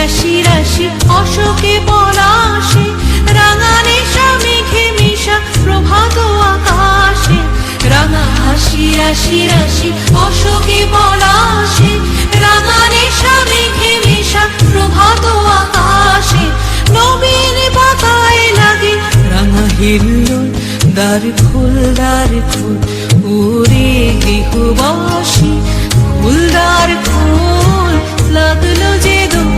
রাশি রাশি অশোকে পলাশে, রাঙা নেশা মেঘে মিশা প্রভাত আকাশে। রাঙা হাসি রাশি রাশি অশোকে পলাশে, রাঙা নেশা মেঘে মিশা প্রভাত আকাশে। নবীন পাতায় লাগে রাঙা হিল্লোল, দ্বার খোল ওরে গৃহবাসী, ফুলদার খোল লাগলো যে দোল।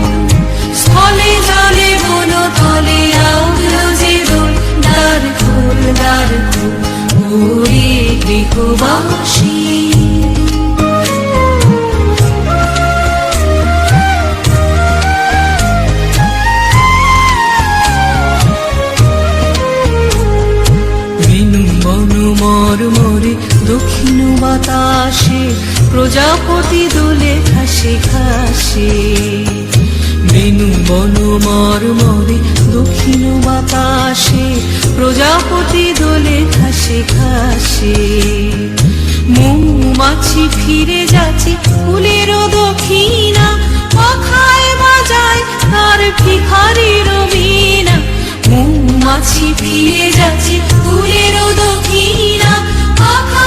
স্থলে জলে বন তলে লাগলো যে দোল, দ্বার খোল ওরে গৃহবাসী। মরমরে দক্ষিণ বাতাসে, প্রজাপতি দোলে ঘাসে ঘাসে। বেনু বন মরমরে দক্ষিণ বাতাসে, প্রজাপতি দোলে ঘাসে ঘাসে। মৌমাছি ফিরে যাচ্ছে ফুলেরও দক্ষিণা, পাখায় বাজায় তার ভিখারির বীণা। মৌমাছি ফিরে যাচ্ছে ফুলেরও দক্ষিণা, পাখা